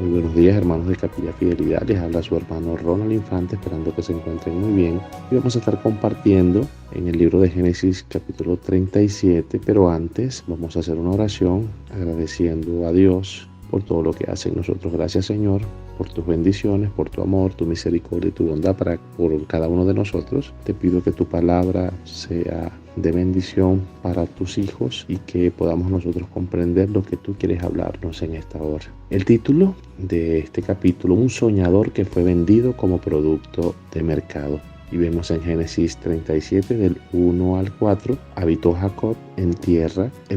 Muy buenos días, hermanos de Capilla Fidelidad. Les habla su hermano Ronald Infante, esperando que se encuentren muy bien. Y vamos a estar compartiendo en el libro de Génesis capítulo 37, pero antes vamos a hacer una oración agradeciendo a Dios por todo lo que hace en nosotros. Gracias, Señor, por tus bendiciones, por tu amor, tu misericordia y tu bondad por cada uno de nosotros. Te pido que tu palabra sea de bendición para tus hijos y que podamos nosotros comprender lo que tú quieres hablarnos en esta hora. El título de este capítulo: un soñador que fue vendido como producto de mercado. Y vemos en Génesis 37 del 1 al 4, habitó Jacob en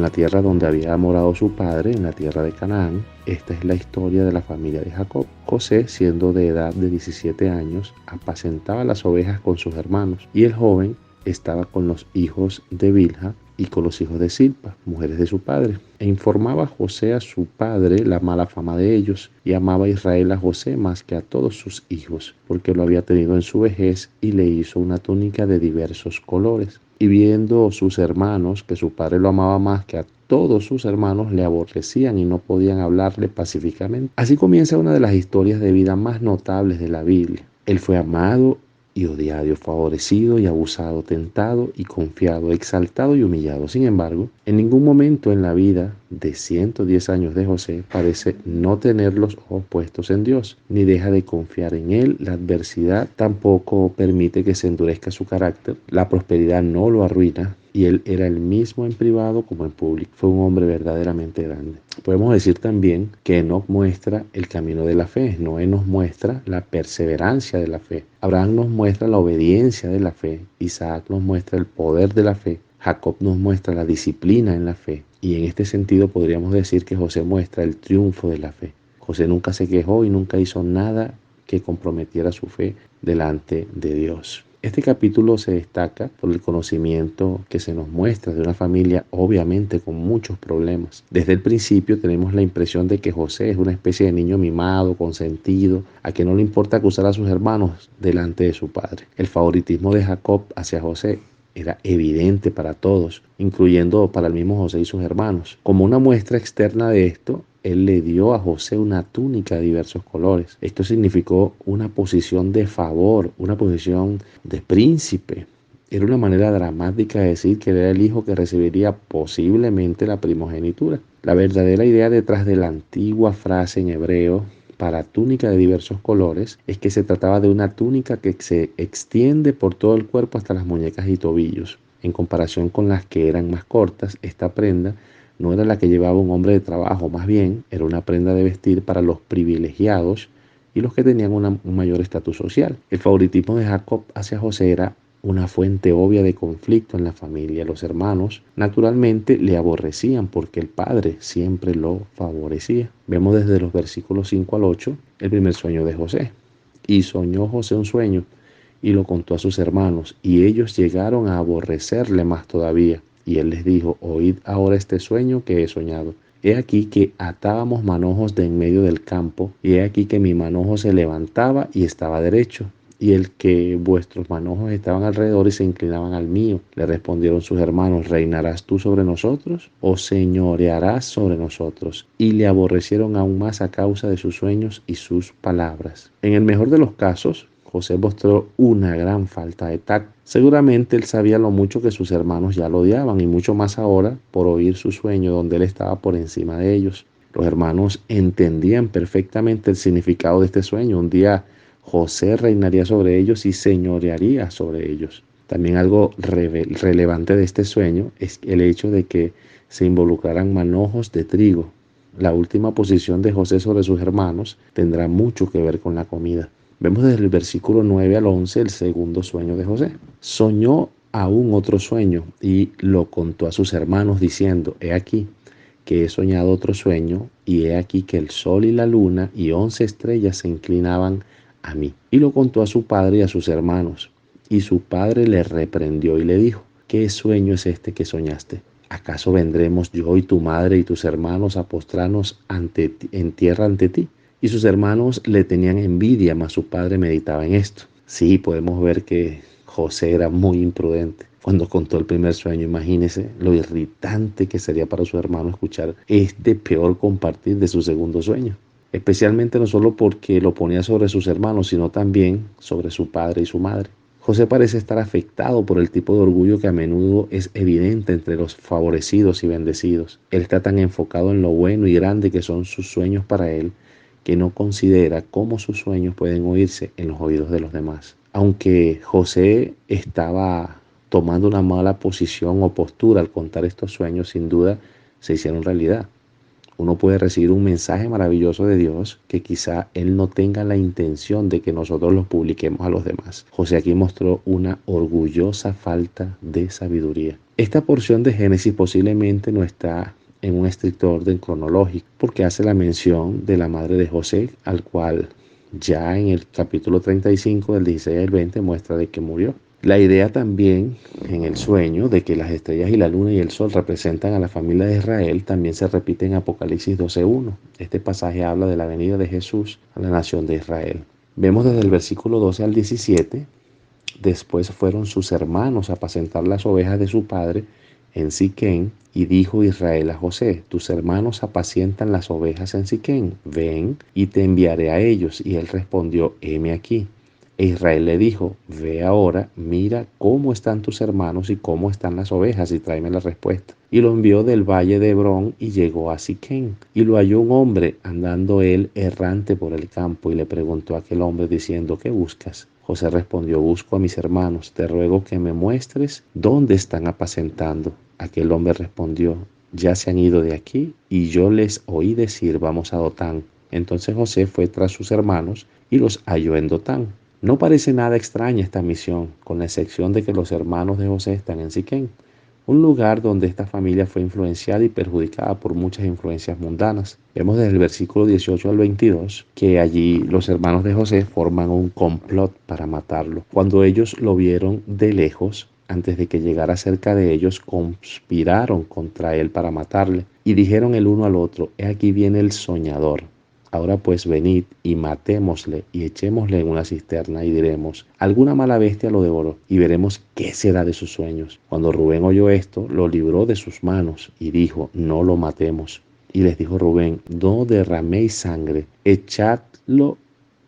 la tierra donde había morado su padre, en la tierra de Canaán. Esta es la historia de la familia de Jacob. José, siendo de edad de 17 años, apacentaba las ovejas con sus hermanos, y el joven estaba con los hijos de Bilha y con los hijos de Silpa, mujeres de su padre. E informaba José a su padre la mala fama de ellos, y amaba a Israel a José más que a todos sus hijos, porque lo había tenido en su vejez, y le hizo una túnica de diversos colores. Y viendo sus hermanos que su padre lo amaba más que a todos sus hermanos, le aborrecían y no podían hablarle pacíficamente. Así comienza una de las historias de vida más notables de la Biblia. Él fue amado y odiado, favorecido y abusado, tentado y confiado, exaltado y humillado. Sin embargo, en ningún momento en la vida de 110 años de José parece no tener los ojos puestos en Dios, ni deja de confiar en Él. La adversidad tampoco permite que se endurezca su carácter, la prosperidad no lo arruina, y él era el mismo en privado como en público. Fue un hombre verdaderamente grande. Podemos decir también que Enoc muestra el camino de la fe. Noé nos muestra la perseverancia de la fe. Abraham nos muestra la obediencia de la fe. Isaac nos muestra el poder de la fe. Jacob nos muestra la disciplina en la fe. Y en este sentido podríamos decir que José muestra el triunfo de la fe. José nunca se quejó y nunca hizo nada que comprometiera su fe delante de Dios. Este capítulo se destaca por el conocimiento que se nos muestra de una familia obviamente con muchos problemas. Desde el principio tenemos la impresión de que José es una especie de niño mimado, consentido, a quien no le importa acusar a sus hermanos delante de su padre. El favoritismo de Jacob hacia José era evidente para todos, incluyendo para el mismo José y sus hermanos. Como una muestra externa de esto, él le dio a José una túnica de diversos colores. Esto significó una posición de favor, una posición de príncipe. Era una manera dramática de decir que era el hijo que recibiría posiblemente la primogenitura. La verdadera idea detrás de la antigua frase en hebreo para túnica de diversos colores es que se trataba de una túnica que se extiende por todo el cuerpo hasta las muñecas y tobillos. En comparación con las que eran más cortas, esta prenda no era la que llevaba un hombre de trabajo, más bien era una prenda de vestir para los privilegiados y los que tenían un mayor estatus social. El favoritismo de Jacob hacia José era una fuente obvia de conflicto en la familia. Los hermanos naturalmente le aborrecían porque el padre siempre lo favorecía. Vemos desde los versículos 5 al 8 el primer sueño de José. Y soñó José un sueño y lo contó a sus hermanos, y ellos llegaron a aborrecerle más todavía. Y él les dijo: oíd ahora este sueño que he soñado. He aquí que atábamos manojos de en medio del campo, y he aquí que mi manojo se levantaba y estaba derecho, y el que vuestros manojos estaban alrededor y se inclinaban al mío. Le respondieron sus hermanos: ¿reinarás tú sobre nosotros o señorearás sobre nosotros? Y le aborrecieron aún más a causa de sus sueños y sus palabras. En el mejor de los casos, José mostró una gran falta de tacto. Seguramente él sabía lo mucho que sus hermanos ya lo odiaban, y mucho más ahora por oír su sueño donde él estaba por encima de ellos. Los hermanos entendían perfectamente el significado de este sueño. Un día José reinaría sobre ellos y señorearía sobre ellos. También algo relevante de este sueño es el hecho de que se involucraran manojos de trigo. La última posición de José sobre sus hermanos tendrá mucho que ver con la comida. Vemos desde el versículo 9 al 11 el segundo sueño de José. Soñó aún otro sueño y lo contó a sus hermanos diciendo: he aquí que he soñado otro sueño, y he aquí que el sol y la luna y 11 estrellas se inclinaban a mí. Y lo contó a su padre y a sus hermanos. Y su padre le reprendió y le dijo: ¿qué sueño es este que soñaste? ¿Acaso vendremos yo y tu madre y tus hermanos a postrarnos en tierra ante ti? Y sus hermanos le tenían envidia, mas su padre meditaba en esto. Sí, podemos ver que José era muy imprudente cuando contó el primer sueño. Imagínese lo irritante que sería para su hermano escuchar este peor compartir de su segundo sueño. especialmente no solo porque lo ponía sobre sus hermanos, sino también sobre su padre y su madre. José parece estar afectado por el tipo de orgullo que a menudo es evidente entre los favorecidos y bendecidos. Él está tan enfocado en lo bueno y grande que son sus sueños para él, que no considera cómo sus sueños pueden oírse en los oídos de los demás. Aunque José estaba tomando una mala posición o postura al contar estos sueños, sin duda se hicieron realidad. Uno puede recibir un mensaje maravilloso de Dios que quizá Él no tenga la intención de que nosotros los publiquemos a los demás. José aquí mostró una orgullosa falta de sabiduría. Esta porción de Génesis posiblemente no está en un estricto orden cronológico, porque hace la mención de la madre de José, al cual ya en el capítulo 35 del 16 al 20 muestra de que murió. La idea también en el sueño de que las estrellas y la luna y el sol representan a la familia de Israel también se repite en Apocalipsis 12:1. Este pasaje habla de la venida de Jesús a la nación de Israel. Vemos desde el versículo 12 al 17, después fueron sus hermanos a apacentar las ovejas de su padre en Siquén, y dijo Israel a José: tus hermanos apacientan las ovejas en Siquén, ven y te enviaré a ellos. Y él respondió: heme aquí. E Israel le dijo: ve ahora, mira cómo están tus hermanos y cómo están las ovejas, y tráeme la respuesta. Y lo envió del valle de Hebrón y llegó a Siquén. Y lo halló un hombre andando él errante por el campo, y le preguntó a aquel hombre diciendo: ¿qué buscas? José respondió: busco a mis hermanos, te ruego que me muestres dónde están apacentando. Aquel hombre respondió: ya se han ido de aquí, y yo les oí decir: vamos a Dotán. Entonces José fue tras sus hermanos y los halló en Dotán. No parece nada extraña esta misión, con la excepción de que los hermanos de José están en Siquén, un lugar donde esta familia fue influenciada y perjudicada por muchas influencias mundanas. Vemos desde el versículo 18 al 22 que allí los hermanos de José forman un complot para matarlo. Cuando ellos lo vieron de lejos, antes de que llegara cerca de ellos, conspiraron contra él para matarle, y dijeron el uno al otro: he aquí viene el soñador. Ahora pues venid y matémosle y echémosle en una cisterna, y diremos: alguna mala bestia lo devoró, y veremos qué será de sus sueños. Cuando Rubén oyó esto, lo libró de sus manos y dijo: no lo matemos. Y les dijo Rubén: no derraméis sangre, echadlo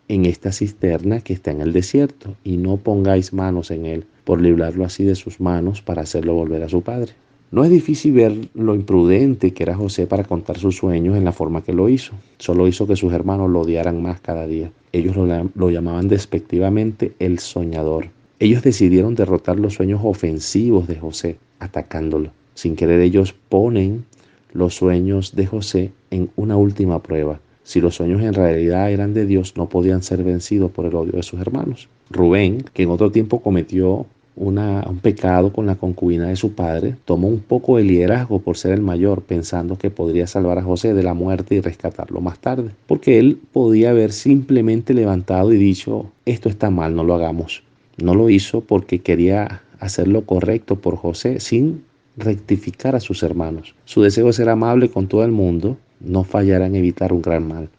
en esta cisterna que está en el desierto, y no pongáis manos en él, por librarlo así de sus manos, para hacerlo volver a su padre. No es difícil ver lo imprudente que era José para contar sus sueños en la forma que lo hizo. Solo hizo que sus hermanos lo odiaran más cada día. Ellos lo llamaban despectivamente el soñador. Ellos decidieron derrotar los sueños ofensivos de José, atacándolo. Sin querer, ellos ponen los sueños de José en una última prueba. Si los sueños en realidad eran de Dios, no podían ser vencidos por el odio de sus hermanos. Rubén, que en otro tiempo cometió un pecado con la concubina de su padre, tomó un poco de liderazgo por ser el mayor, pensando que podría salvar a José de la muerte y rescatarlo más tarde, porque él podía haber simplemente levantado y dicho: esto está mal, no lo hagamos. No lo hizo porque quería hacer lo correcto por José sin rectificar a sus hermanos. Su deseo de ser amable con todo el mundo no fallará en evitar un gran mal.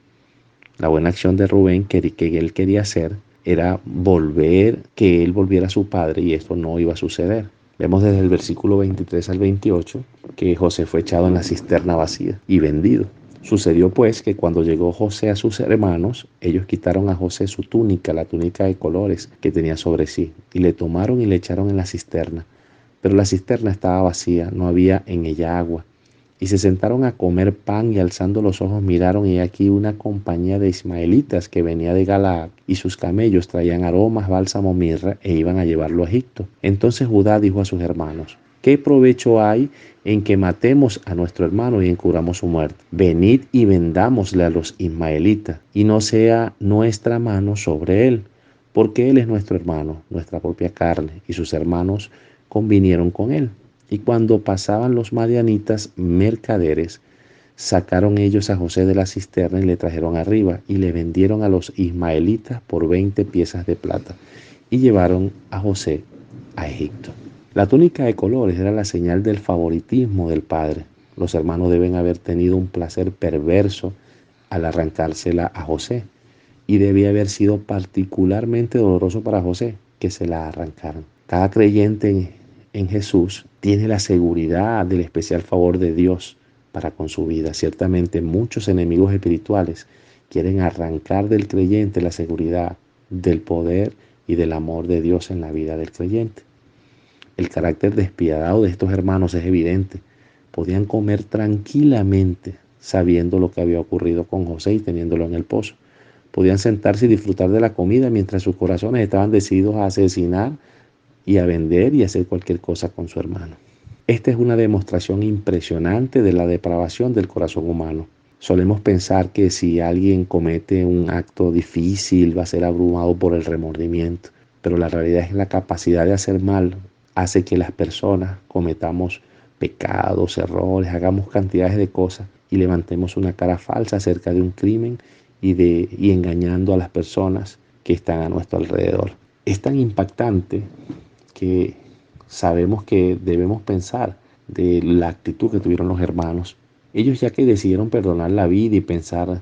La buena acción de Rubén que él quería hacer era que él volviera a su padre, y esto no iba a suceder. Vemos desde el versículo 23 al 28 que José fue echado en la cisterna vacía y vendido. Sucedió pues que cuando llegó José a sus hermanos, ellos quitaron a José su túnica, la túnica de colores que tenía sobre sí, y le tomaron y le echaron en la cisterna. Pero la cisterna estaba vacía, no había en ella agua. Y se sentaron a comer pan, y alzando los ojos miraron, y aquí una compañía de ismaelitas que venía de Galaad, y sus camellos traían aromas, bálsamo, mirra, e iban a llevarlo a Egipto. Entonces Judá dijo a sus hermanos: ¿qué provecho hay en que matemos a nuestro hermano y encubramos su muerte? Venid y vendámosle a los ismaelitas, y no sea nuestra mano sobre él, porque él es nuestro hermano, nuestra propia carne, y sus hermanos convinieron con él. Y cuando pasaban los madianitas mercaderes, sacaron ellos a José de la cisterna y le trajeron arriba, y le vendieron a los ismaelitas por 20 piezas de plata, y llevaron a José a Egipto. La túnica de colores era la señal del favoritismo del padre. Los hermanos deben haber tenido un placer perverso al arrancársela a José, y debía haber sido particularmente doloroso para José que se la arrancaran. Cada creyente en Jesús tiene la seguridad del especial favor de Dios para con su vida. Ciertamente muchos enemigos espirituales quieren arrancar del creyente la seguridad del poder y del amor de Dios en la vida del creyente. El carácter despiadado de estos hermanos es evidente. Podían comer tranquilamente sabiendo lo que había ocurrido con José y teniéndolo en el pozo. Podían sentarse y disfrutar de la comida mientras sus corazones estaban decididos a asesinar y a vender y hacer cualquier cosa con su hermano. Esta es una demostración impresionante de la depravación del corazón humano. Solemos pensar que si alguien comete un acto difícil va a ser abrumado por el remordimiento, pero la realidad es que la capacidad de hacer mal hace que las personas cometamos pecados, errores, hagamos cantidades de cosas y levantemos una cara falsa acerca de un crimen y engañando a las personas que están a nuestro alrededor. Es tan impactante que sabemos que debemos pensar de la actitud que tuvieron los hermanos. Ellos, ya que decidieron perdonar la vida y pensar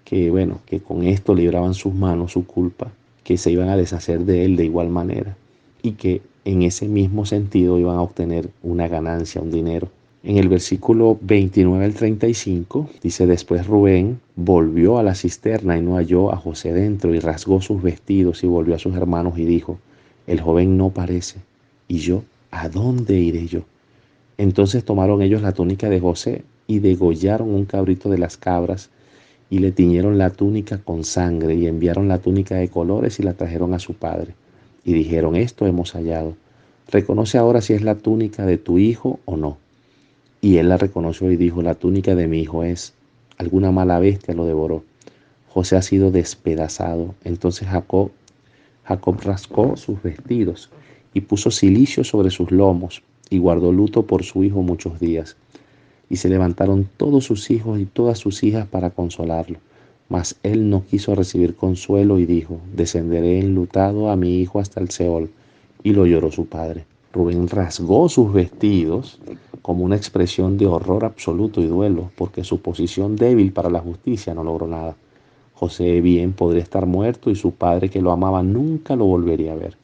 que, bueno, que con esto libraban sus manos su culpa, que se iban a deshacer de él de igual manera y que en ese mismo sentido iban a obtener una ganancia, un dinero. En el versículo 29 al 35 dice: después Rubén volvió a la cisterna y no halló a José dentro, y rasgó sus vestidos y volvió a sus hermanos y dijo: el joven no parece, y yo, ¿a dónde iré yo? Entonces tomaron ellos la túnica de José y degollaron un cabrito de las cabras y le tiñeron la túnica con sangre y enviaron la túnica de colores y la trajeron a su padre. Y dijeron: esto hemos hallado. Reconoce ahora si es la túnica de tu hijo o no. Y él la reconoció y dijo: la túnica de mi hijo es. Alguna mala bestia lo devoró. José ha sido despedazado. Entonces Jacob rascó sus vestidos y puso cilicio sobre sus lomos y guardó luto por su hijo muchos días. Y se levantaron todos sus hijos y todas sus hijas para consolarlo. Mas él no quiso recibir consuelo y dijo: descenderé enlutado a mi hijo hasta el Seol. Y lo lloró su padre. Rubén rasgó sus vestidos como una expresión de horror absoluto y duelo, porque su posición débil para la justicia no logró nada. José bien podría estar muerto y su padre, que lo amaba, nunca lo volvería a ver.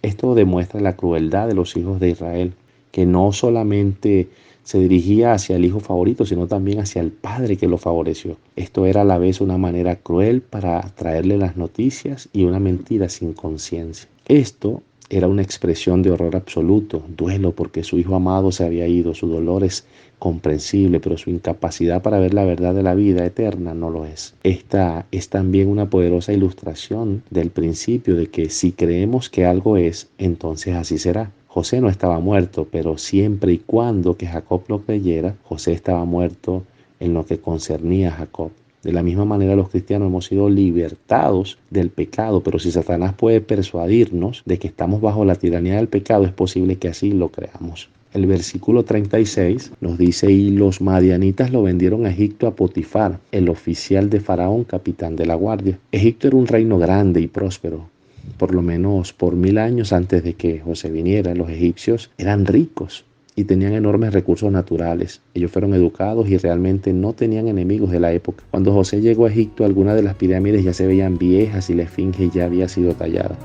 Esto demuestra la crueldad de los hijos de Israel, que no solamente se dirigía hacia el hijo favorito, sino también hacia el padre que lo favoreció. Esto era a la vez una manera cruel para traerle las noticias y una mentira sin conciencia. Esto era una expresión de horror absoluto, duelo porque su hijo amado se había ido. Su dolor es comprensible, pero su incapacidad para ver la verdad de la vida eterna no lo es. Esta es también una poderosa ilustración del principio de que si creemos que algo es, entonces así será. José no estaba muerto, pero siempre y cuando que Jacob lo creyera, José estaba muerto en lo que concernía a Jacob. De la misma manera, los cristianos hemos sido libertados del pecado, pero si Satanás puede persuadirnos de que estamos bajo la tiranía del pecado, es posible que así lo creamos. El versículo 36 nos dice: y los madianitas lo vendieron a Egipto a Potifar, el oficial de Faraón, capitán de la guardia. Egipto era un reino grande y próspero. Por lo menos por 1000 años antes de que José viniera, los egipcios eran ricos y tenían enormes recursos naturales. Ellos fueron educados y realmente no tenían enemigos de la época. Cuando José llegó a Egipto, algunas de las pirámides ya se veían viejas y la esfinge ya había sido tallada.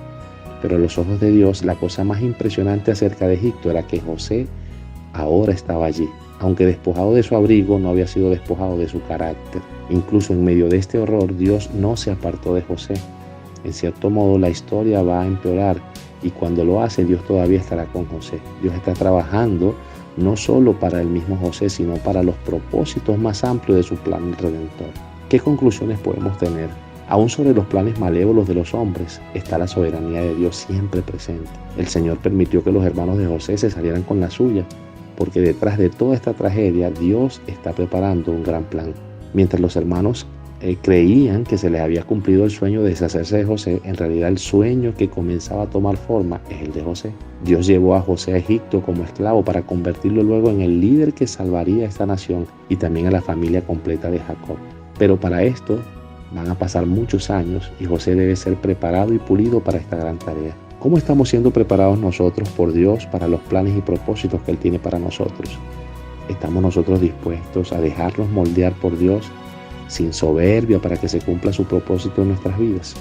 Pero a los ojos de Dios, la cosa más impresionante acerca de Egipto era que José ahora estaba allí. Aunque despojado de su abrigo, no había sido despojado de su carácter. Incluso en medio de este horror, Dios no se apartó de José. En cierto modo, la historia va a empeorar, y cuando lo hace, Dios todavía estará con José. Dios está trabajando no solo para el mismo José, sino para los propósitos más amplios de su plan redentor. ¿Qué conclusiones podemos tener? Aún sobre los planes malévolos de los hombres está la soberanía de Dios siempre presente. El Señor permitió que los hermanos de José se salieran con la suya, porque detrás de toda esta tragedia Dios está preparando un gran plan. Mientras los hermanos creían que se les había cumplido el sueño de deshacerse de José, en realidad el sueño que comenzaba a tomar forma es el de José. Dios llevó a José a Egipto como esclavo para convertirlo luego en el líder que salvaría a esta nación y también a la familia completa de Jacob. Pero para esto van a pasar muchos años y José debe ser preparado y pulido para esta gran tarea. ¿Cómo estamos siendo preparados nosotros por Dios para los planes y propósitos que Él tiene para nosotros? ¿Estamos nosotros dispuestos a dejarnos moldear por Dios sin soberbia para que se cumpla su propósito en nuestras vidas?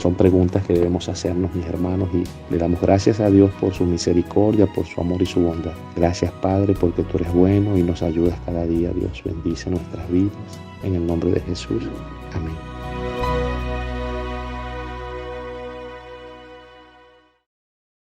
Son preguntas que debemos hacernos, mis hermanos, y le damos gracias a Dios por su misericordia, por su amor y su bondad. Gracias, Padre, porque tú eres bueno y nos ayudas cada día. Dios bendice nuestras vidas. En el nombre de Jesús. Amén.